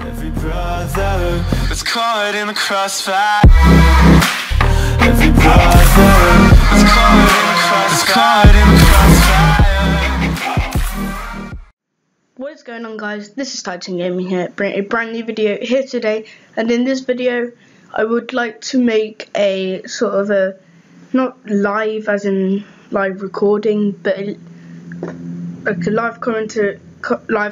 Every brother was caught in the crossfire. Every brother was caught in the crossfire. What is going on, guys? This is Titan Gaming here, bringing a brand new video here today. And in this video I would like to make a sort of a, not live as in live recording, but like a live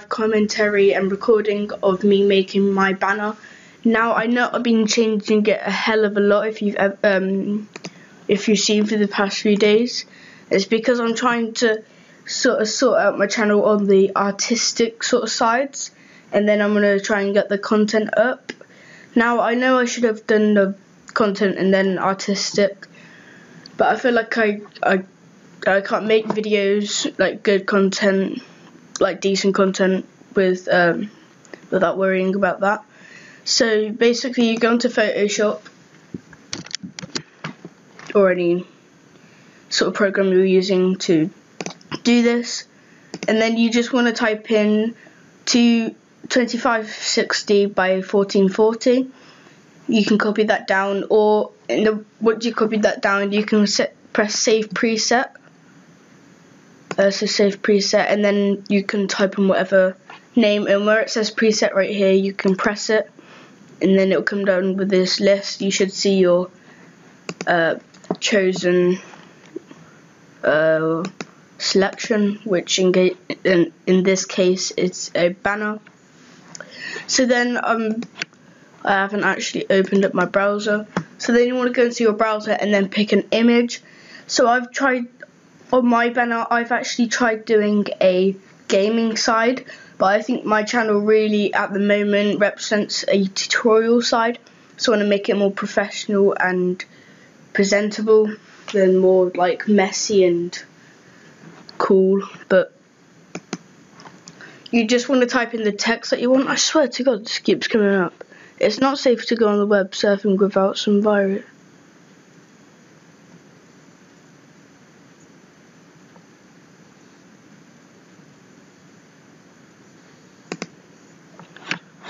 commentary and recording of me making my banner. Now I know I've been changing it a hell of a lot if you've seen for the past few days. It's because I'm trying to sort out my channel on the artistic sort of sides, and then I'm gonna try and get the content up. Now I know I should have done the content and then artistic, but I feel like I can't make videos like good content, like decent content without worrying about that. So basically you go into Photoshop or any sort of program you're using to do this, and then you just want to type in 2560 by 1440. You can copy that down, or once you copy that down you can press save preset. So save preset, and then you can type in whatever name, and where it says preset right here you can press it, and then it will come down with this list. You should see your chosen selection, which in this case it's a banner. So then I haven't actually opened up my browser, so then you want to go into your browser and then pick an image. So I've tried on my banner, I've actually tried doing a gaming side, but I think my channel really at the moment represents a tutorial side, so I want to make it more professional and presentable than more like messy and cool. But you just want to type in the text that you want. I swear to God, this keeps coming up. It's not safe to go on the web surfing without some virus.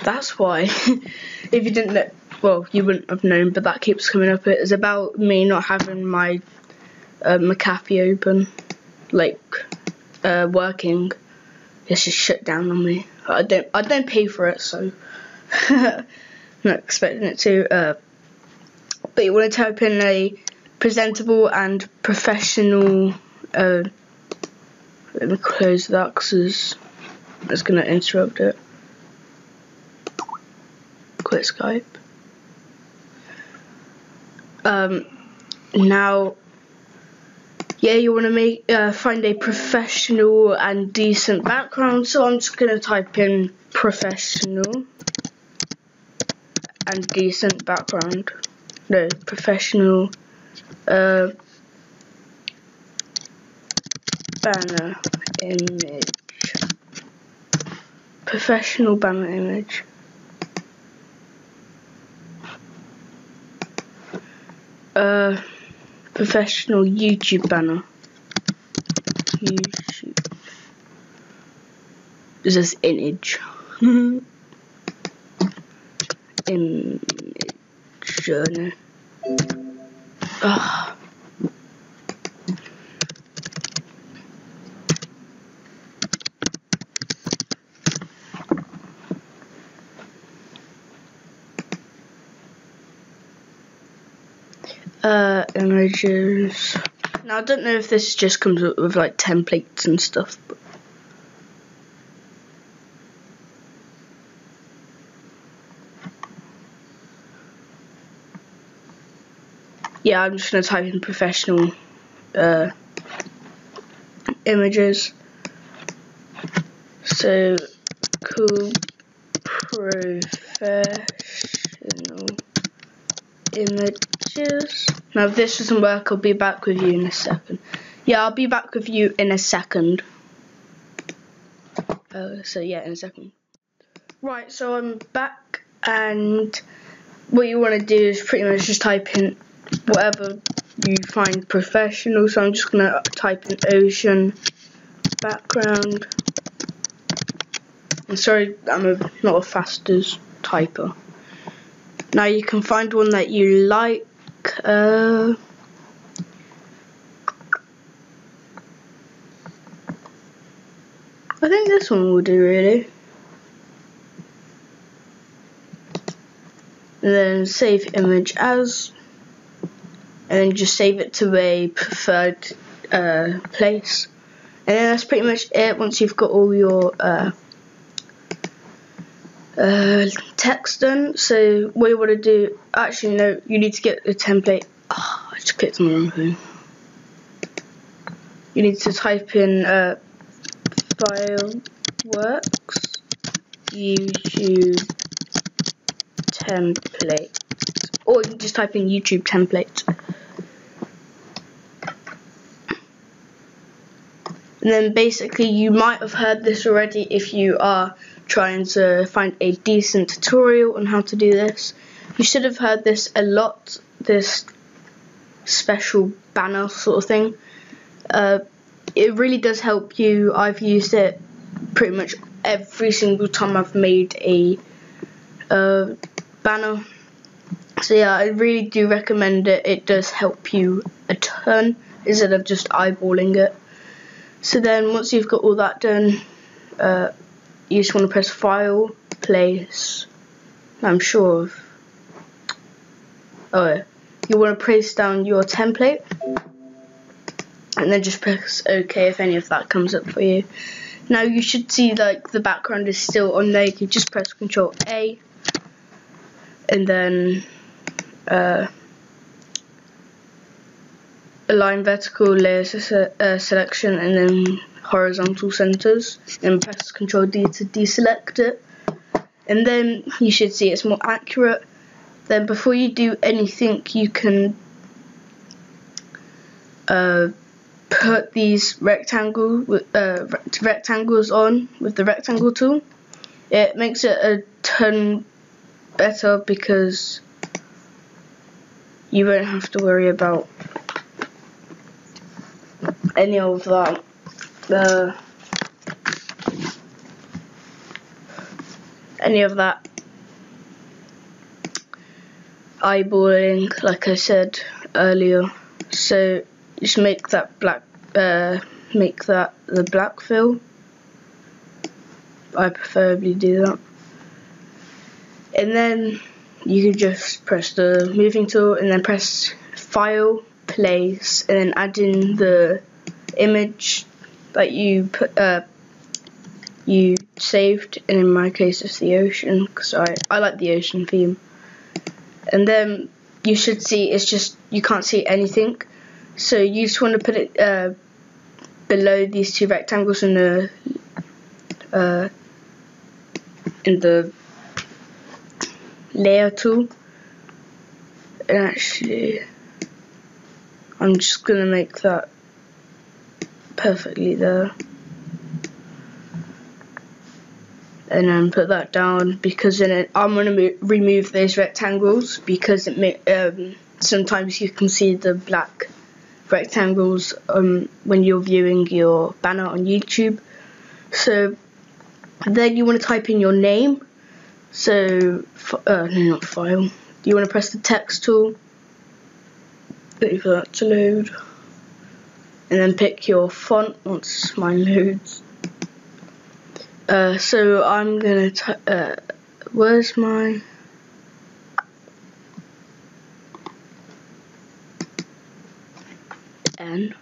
That's why. If you didn't know, well, you wouldn't have known, but that keeps coming up. It is about me not having my McAfee open, like working. It's just shut down on me. I don't pay for it, so I'm not expecting it to. But you want to type in a presentable and professional. Let me close that because it's gonna interrupt it. Quit Skype. Now, yeah, you want to find a professional and decent background. So I'm just gonna type in professional and decent background. No, professional banner image. Professional banner image. Professional YouTube banner. YouTube. This is image. Image. No. Images. Now I don't know if this just comes up with like templates and stuff, but yeah, I'm just gonna type in professional images. So cool professional images. Now if this doesn't work, I'll be back with you in a second. Yeah, I'll be back with you in a second. So yeah, in a second. Right, so I'm back, and what you want to do is pretty much just type in whatever you find professional. So I'm just gonna type in ocean background. I'm sorry, I'm not as fast as typer. Now you can find one that you like. I think this one will do really. And then save image as, and then just save it to a preferred place. And then that's pretty much it. Once you've got all your text done, so what you want to do, actually no, you need to get the template. I just clicked on the wrong thing. You need to type in Fireworks YouTube template, or you can just type in YouTube template. And then basically you might have heard this already if you are trying to find a decent tutorial on how to do this. You should have heard this a lot, this special banner sort of thing. It really does help you. I've used it pretty much every single time I've made a banner. So yeah, I really do recommend it. It does help you a ton instead of just eyeballing it. So then once you've got all that done, you just want to press File, Place. I'm sure of. Oh yeah. You want to place down your template, and then just press OK if any of that comes up for you. Now you should see like the background is still on there. You can just press Ctrl A, and then align vertical layer selection, and then horizontal centers, and press Ctrl D to deselect it, and then you should see it's more accurate. Then before you do anything, you can put these rectangles on with the rectangle tool. It makes it a ton better because you won't have to worry about any of that. Eyeballing, like I said earlier. So just make that black, make that the black fill. I preferably do that. And then you can just press the moving tool, and then press File, Place, and then add in the image that you put, you saved, and in my case it's the ocean, because I like the ocean theme. And then you should see it's just, you can't see anything, so you just want to put it below these two rectangles in the layer tool. And actually I'm just gonna make that perfectly there, and then put that down, because then I'm gonna remove those rectangles, because it sometimes you can see the black rectangles when you're viewing your banner on YouTube. So then you want to type in your name. So no, not file. You want to press the text tool, wait for that to load, and then pick your font once mine loads. So I'm gonna where's my N?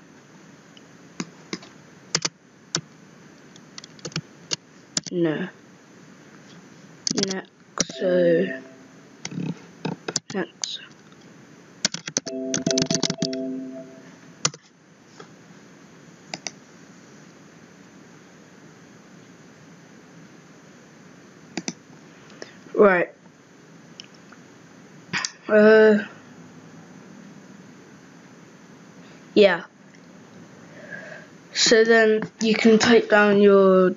No. Next. Right. Yeah. So then you can type down your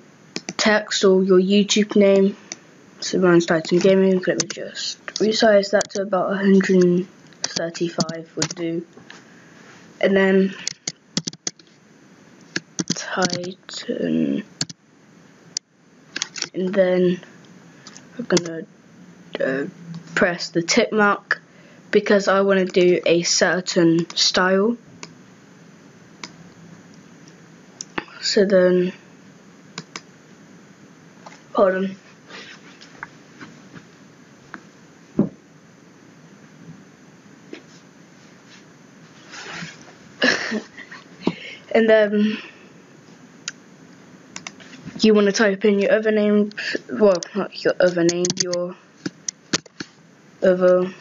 text or your YouTube name. So mine's Titan Gaming. Let me just resize that to about 135 would do. And then Titan, and then I'm gonna press the tick mark because I want to do a certain style. So then, hold on. And then you want to type in your other name, well, not your other name, your other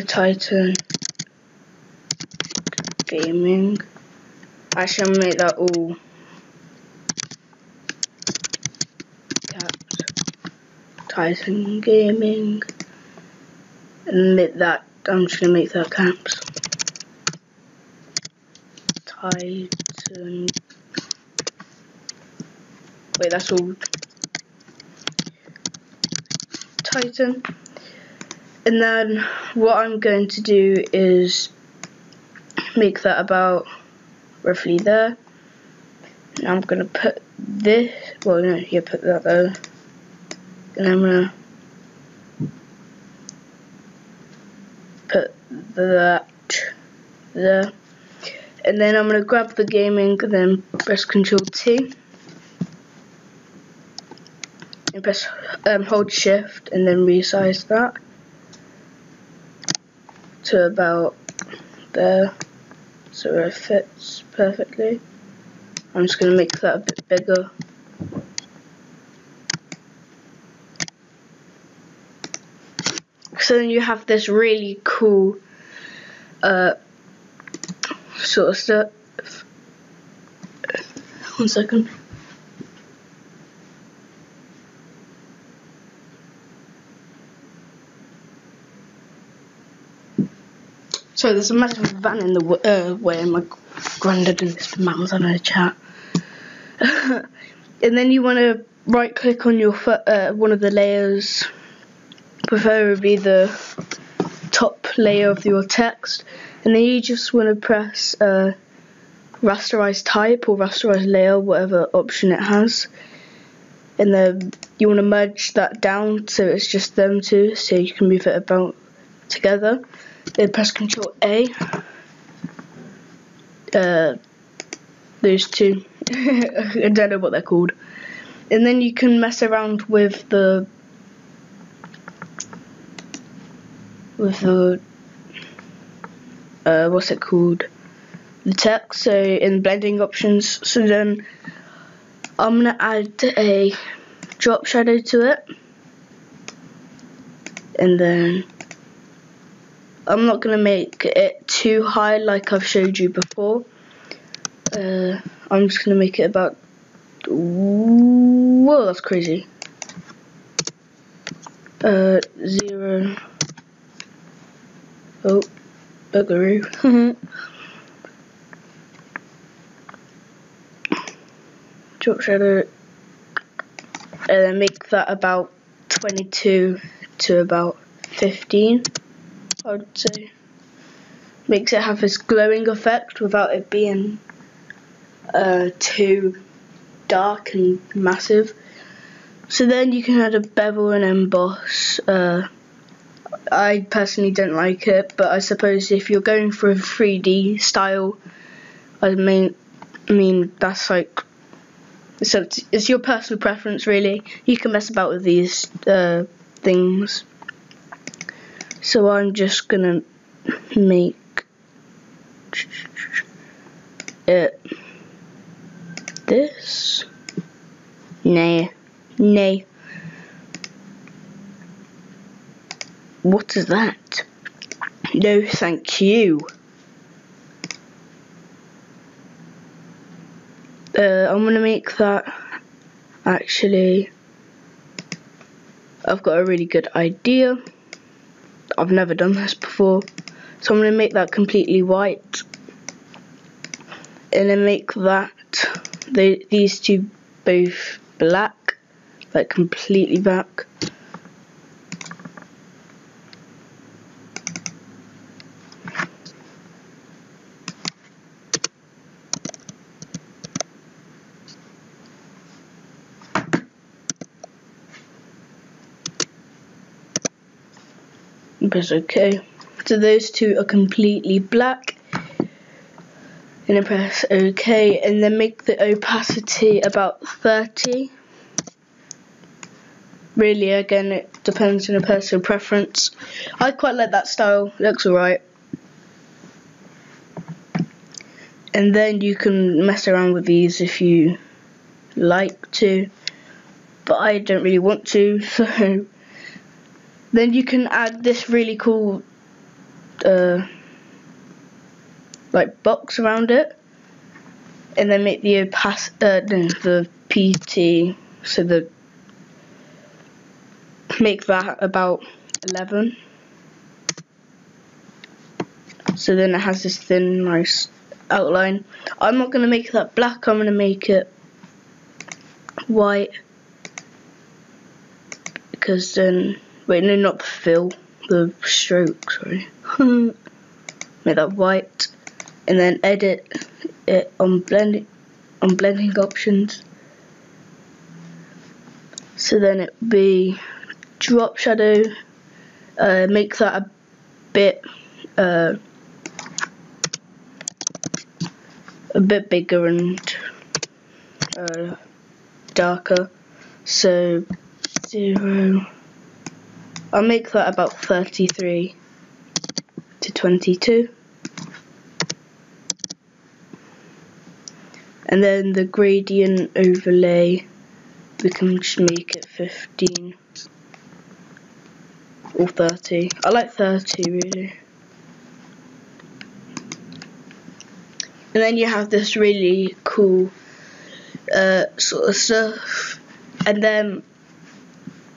Titan Gaming. Actually, I'll make that all caps. Titan Gaming. And make that, I'm just gonna make that caps. Titan. Wait, that's all. Titan. And then what I'm going to do is make that about roughly there. And I'm going to put this, well no, you put that there. And I'm going to put that there. And then I'm going to grab the gaming and then press Ctrl T. And press hold shift and then resize that to about there, so it fits perfectly. I'm just going to make that a bit bigger. So then you have this really cool sort of stuff. 1 second. So there's a massive van in the way, and my granddad and Mr. Matt was on a chat. And then you want to right click on your one of the layers, preferably the top layer of your text, and then you just want to press rasterize type or rasterize layer, whatever option it has, and then you want to merge that down so it's just them two, so you can move it about together. Then press Ctrl A. Those two. I don't know what they're called. And then you can mess around with the what's it called? The text. So in blending options. So then I'm gonna add a drop shadow to it, and then I'm not going to make it too high like I've showed you before. I'm just going to make it about... Whoa, that's crazy. 0. Oh, buggeroo. Drop shadow. And then make that about 22 to about 15. I would say. Makes it have this glowing effect without it being too dark and massive. So then you can add a bevel and emboss. I personally don't like it, but I suppose if you're going for a 3D style, I mean that's like, so it's your personal preference really. You can mess about with these things. So I'm just gonna make it this. Nay. What is that? No, thank you. I'm gonna make that. Actually, I've got a really good idea. I've never done this before, so I'm going to make that completely white, and then make that these two both black, like completely black. and press OK. So those two are completely black. And then press OK, and then make the opacity about 30. Really, again, it depends on your personal preference. I quite like that style, it looks alright. And then you can mess around with these if you like to, but I don't really want to, so then you can add this really cool like box around it, and then make the the PT, so make that about 11. So then it has this thin, nice outline. I'm not going to make that black, I'm going to make it white, because then, wait, no, not the fill, the stroke, sorry. Make that white, and then edit it on blending options. So then it would be drop shadow, make that a bit bigger and darker, so 0, I'll make that about 33 to 22, and then the gradient overlay, we can just make it 15 or 30. I like 30 really. And then you have this really cool sort of stuff, and then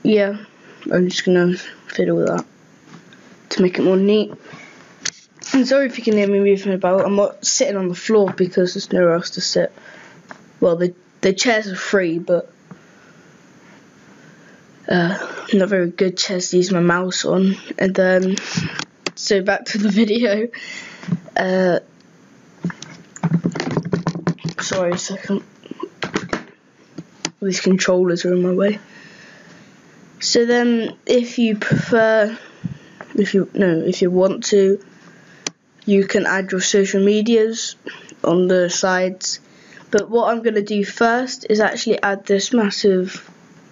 yeah, I'm just gonna fiddle with that to make it more neat. And sorry if you can hear me moving about, I'm not sitting on the floor because there's nowhere else to sit. Well, the chairs are free, but not very good chairs to use my mouse on. And then, so back to the video. Sorry a second. These controllers are in my way. So then, if you prefer, if you want to, you can add your social medias on the sides. But what I'm going to do first is actually add this massive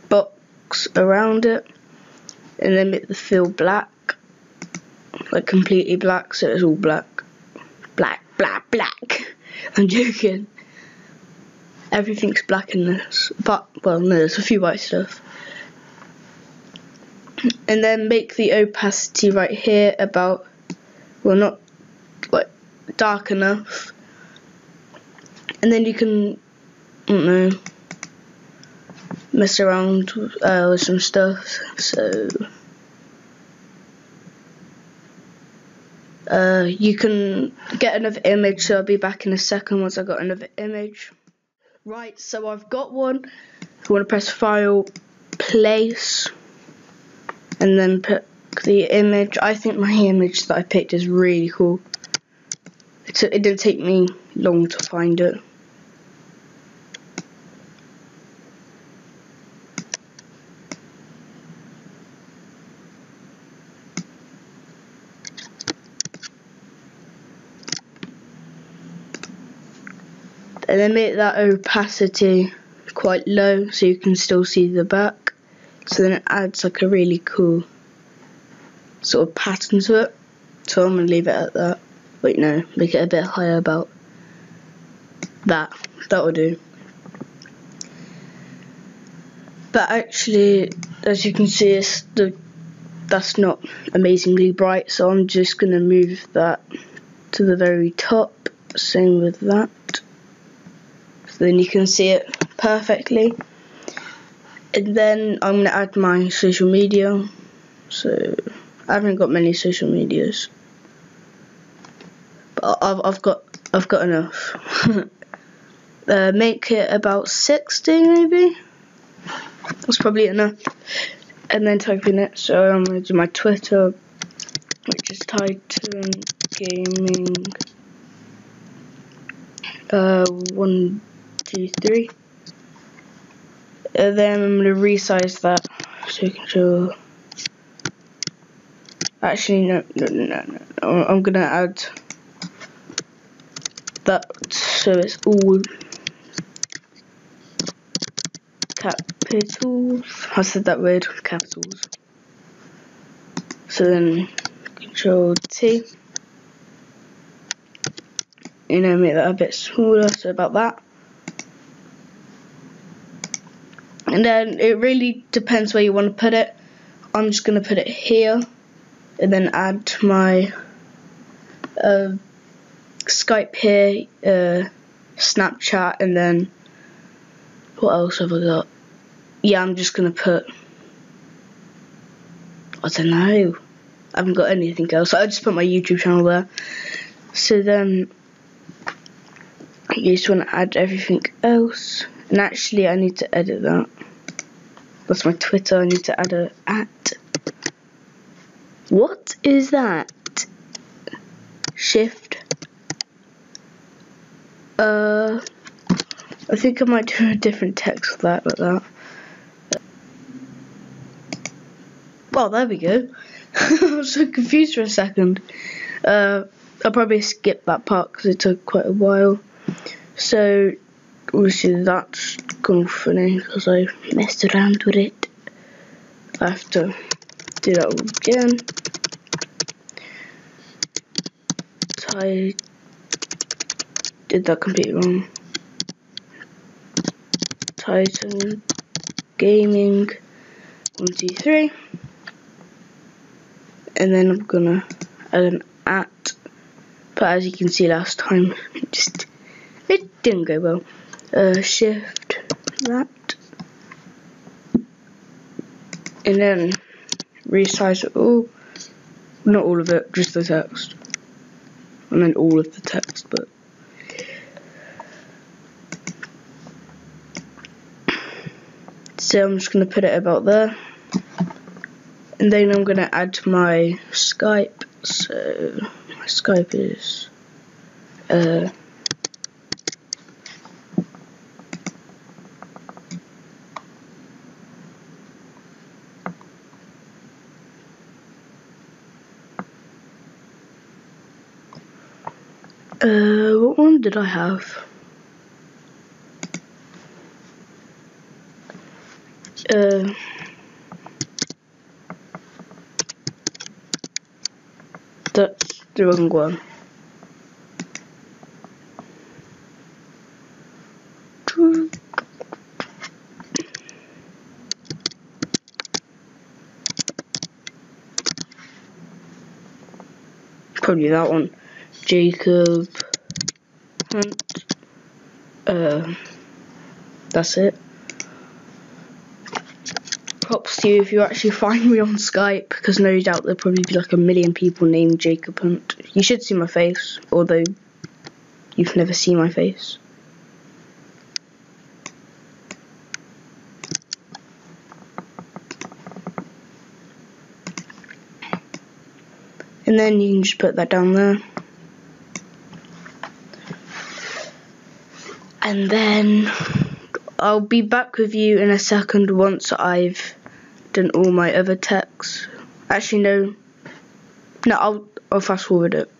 box around it, and then make the fill black, like completely black, so it's all black. Black. I'm joking. Everything's black in this, but, well, no, there's a few white stuff. And then make the opacity right here about, well, not like dark enough. And then you can, I don't know, mess around with some stuff. So you can get another image, so I'll be back in a second once I got another image. Right, so I've got one. I want to press File, Place, and then pick the image. I think my image that I picked is really cool. It didn't take me long to find it. And then make that opacity quite low so you can still see the back. So then it adds like a really cool sort of pattern to it. So I'm going to leave it at that. Wait, no, make it a bit higher, about that. That will do. But actually, as you can see, that's not amazingly bright, so I'm just going to move that to the very top. Same with that. So then you can see it perfectly. And then I'm going to add my social media. So I haven't got many social medias, but I've got enough. Make it about 60 maybe. That's probably enough. And then type in it. So I'm going to do my Twitter, which is Titan Gaming 1, 2, 3. And then I'm going to resize that so you can show Actually, no. I'm gonna add that so it's all capitals. I said that word, capitals. So then Control T. Make that a bit smaller, so about that. And then it really depends where you want to put it. I'm just going to put it here, and then add my Skype here, Snapchat, and then what else have I got? Yeah, I'm just going to put, I don't know, I haven't got anything else. I just put my YouTube channel there. So then you just want to add everything else. And actually I need to edit that. That's my Twitter. I need to add a @ What is that? Shift. I think I might do a different text for that, like that. Well, there we go. I was so confused for a second. I'll probably skip that part because it took quite a while. So, obviously that's gone funny because I messed around with it. I have to do that all again. I did that completely wrong. Titan Gaming 1, 2, 3. And then I'm gonna add an @. But as you can see last time, it didn't go well. Shift that. And then resize it all. Not all of it, just the text. I meant all of the text, but so I'm just gonna put it about there. And then I'm gonna add my Skype. So my Skype is what one did I have? That's the wrong one. Probably that one. Jacob Hunt. That's it. Props to you if you actually find me on Skype, because no doubt there'll probably be like a million people named Jacob Hunt. You should see my face, although you've never seen my face. And then you can just put that down there. And then I'll be back with you in a second once I've done all my other texts. Actually, no, I'll fast forward it.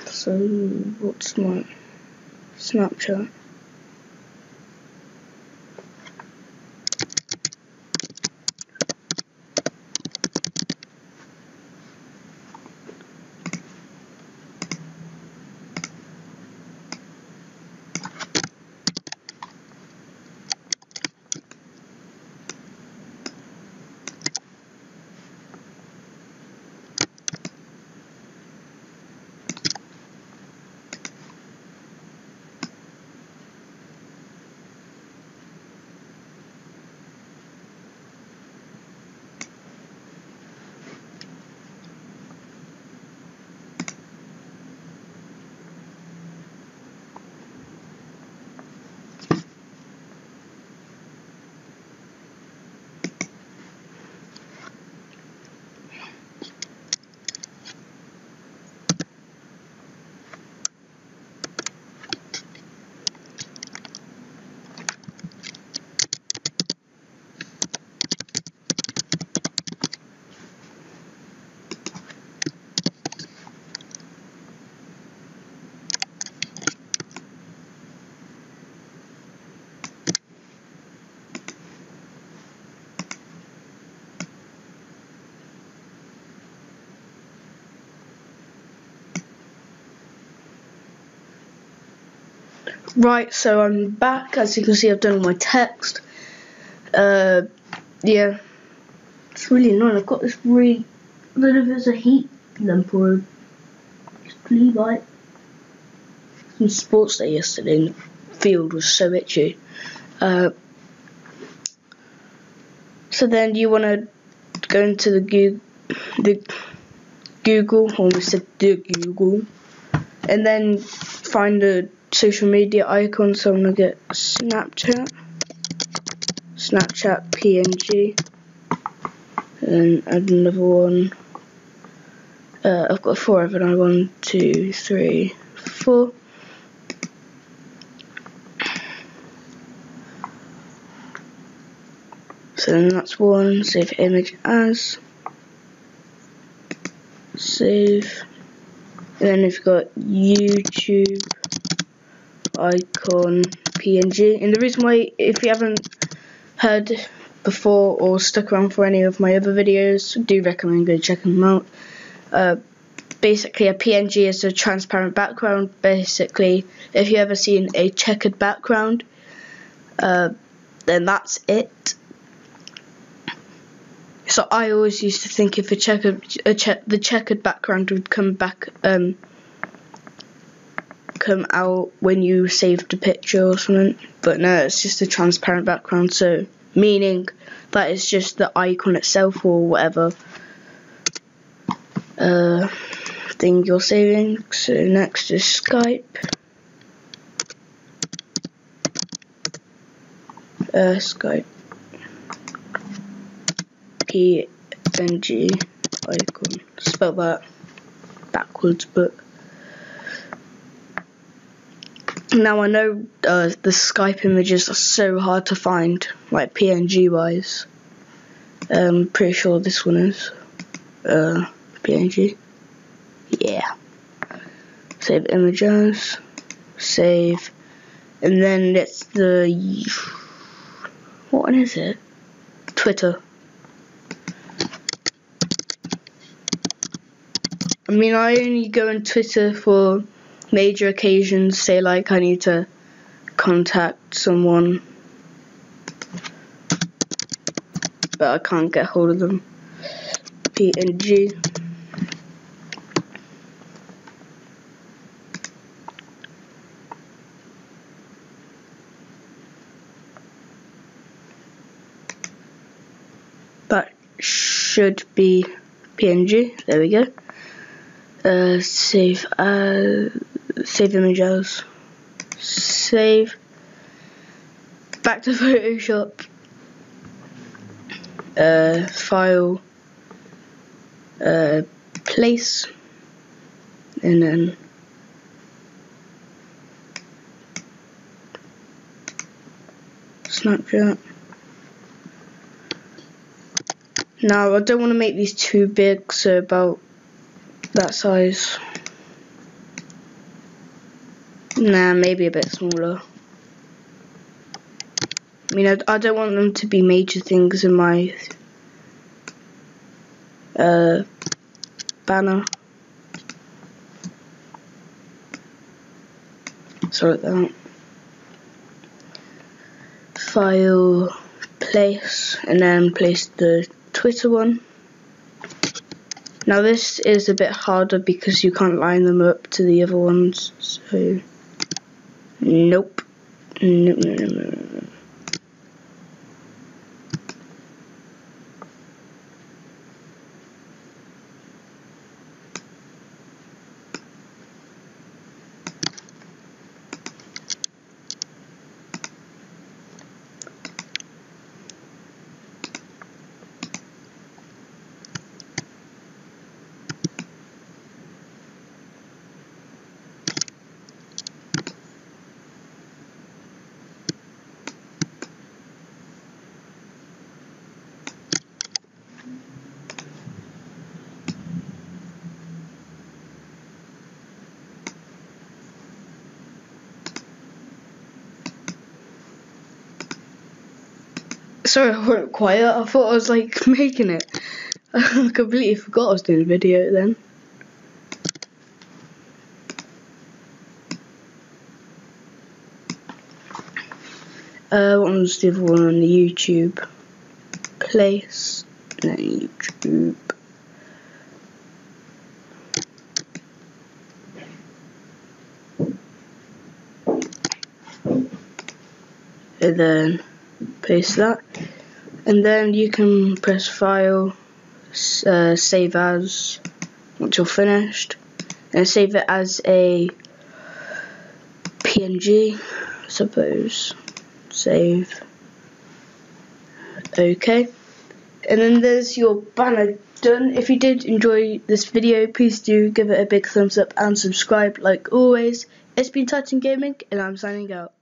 So, what's my Snapchat? Right, so I'm back. As you can see, I've done my text. Yeah, it's really annoying. I've got this really, I don't know if it's a heat lamp or a blue light. Some sports day yesterday and the field was so itchy. So then you want to go into the Google, almost said the Google, and then find the social media icon. So I'm going to get Snapchat PNG, and add another one. I've got 4 of them. 1, 2, 3, 4. So then that's one. Save image as. Save. And then we've got YouTube icon PNG. And the reason why, if you haven't heard before or stuck around for any of my other videos, I do recommend go checking them out. Basically, a PNG is a transparent background. Basically, if you ever seen a checkered background, then that's it. So I always used to think if the checkered background would come out when you saved a picture or something, but no, it's just a transparent background. So meaning that it's just the icon itself or whatever thing you're saving. So next is Skype. Skype PNG icon. Spell that backwards, but now I know the Skype images are so hard to find, like PNG wise. Pretty sure this one is PNG. Yeah. Save images. Save. And then it's the, what one is it? Twitter. I mean, I only go on Twitter for major occasions, say like I need to contact someone, but I can't get hold of them. PNG. That should be PNG. There we go. Save images. Save. Back to Photoshop. File. Place. And then Snapchat. Now I don't want to make these too big, so about that size. Nah, maybe a bit smaller. I mean, I don't want them to be major things in my banner. So like that. File, place, and then place the Twitter one. Now this is a bit harder because you can't line them up to the other ones, so nope. No. Sorry, I went quiet. I thought I was like making it. I completely forgot I was doing a video then. What was the other one on the YouTube? Place, and then YouTube. And then paste that, and then you can press file, save as, once you're finished, and save it as a PNG, I suppose. Save. Okay, and then there's your banner done. If you did enjoy this video, please do give it a big thumbs up and subscribe like always. It's been Titan Gaming, and I'm signing out.